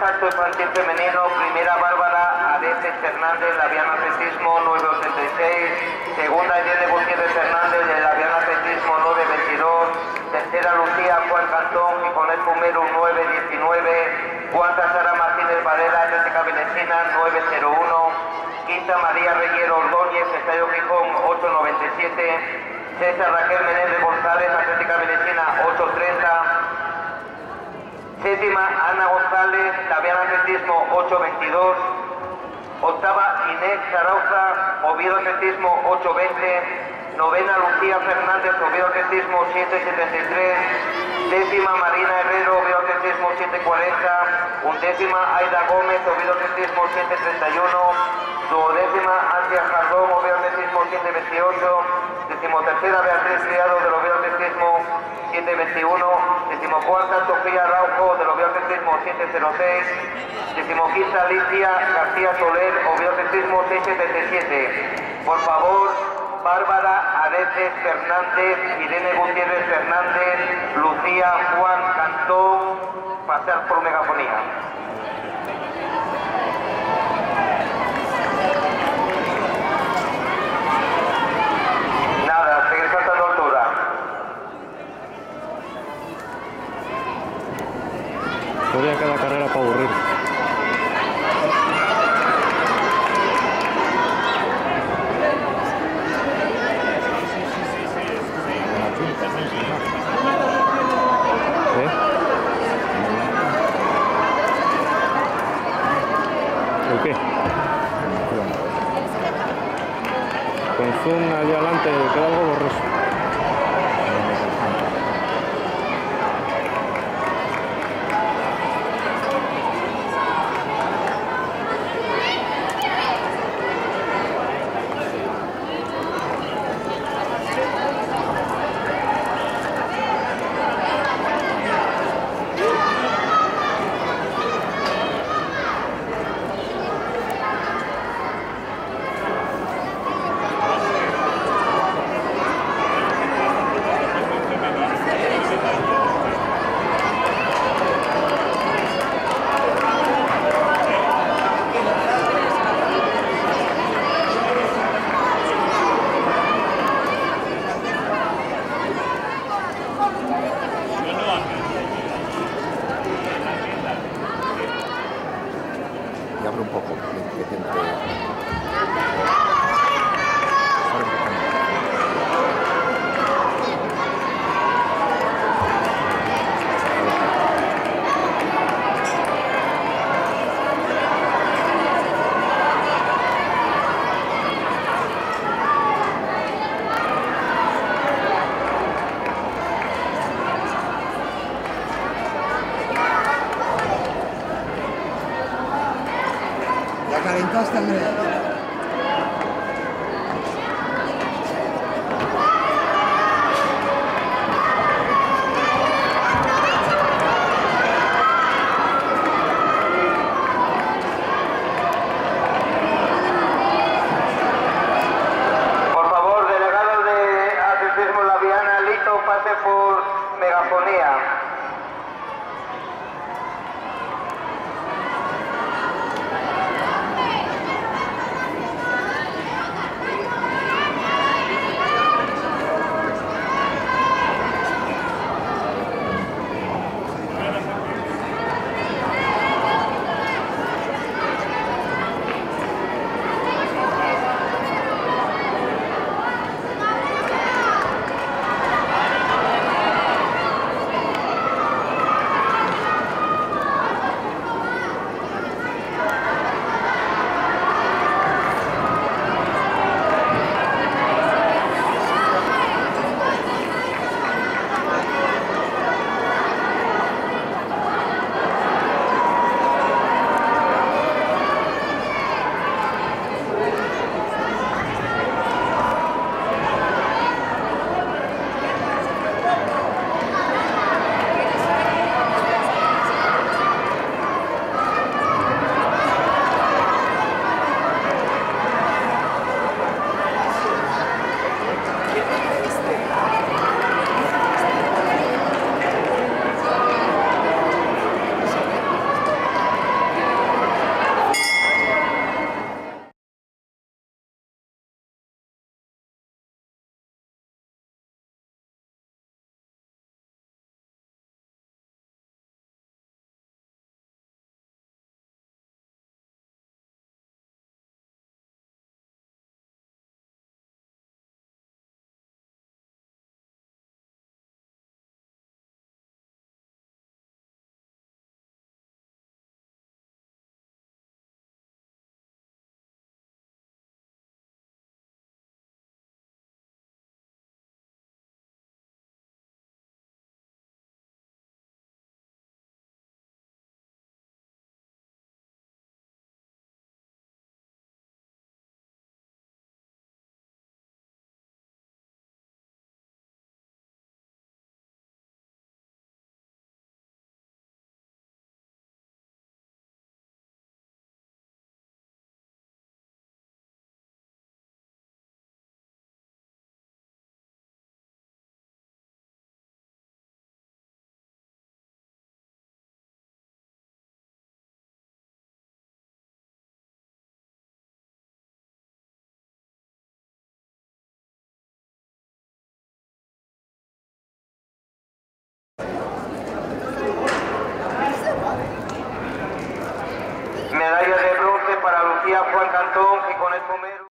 salto infantil femenino, primera Bárbara Areces Fernández, Laviana Atletismo 986, segunda Irene Gutiérrez Fernández de Laviana Atletismo 922, tercera Lucía Juan Cantón y Ponel Pumero 919, cuarta Sara Martínez Varela, Atlética Venecina 901, quinta María Reyero Ordóñez, Estadio Gijón 897, sexta Raquel Menéndez González, Atlética Venecina 830, séptima Ana González, Laviana Atletismo 822, octava Inés Zarauza, Oviedo Atletismo 820, novena Lucía Fernández, Oviedo Atletismo 773, décima Marina Herrero, Oviedo Atletismo 740, undécima Aida Gómez, Oviedo Atletismo 731, duodécima Antia Jardón, Oviedo Atletismo 728, decimotercera Beatriz Criado del Oviedo Atletismo 721, decimocuarta Sofía Araujo del Oviedo Atletismo 706, decimoquinta Alicia García Soler, Oviedo Atletismo 677. Por favor, Bárbara Areces Fernández, Irene Gutiérrez Fernández, Lucía Juan Cantón, pasar por megafonía. Nada, seguir saltando altura. Podría quedar carrera para aburrir. ¿El qué? Con zoom allá adelante queda algo borroso. Y abre un poco, que te entre... ¿Ya calentaste, Andrés? Por favor, delegado de Atletismo Laviana, Lito, pase por megafonía. Juan Cantón, que con el pomero.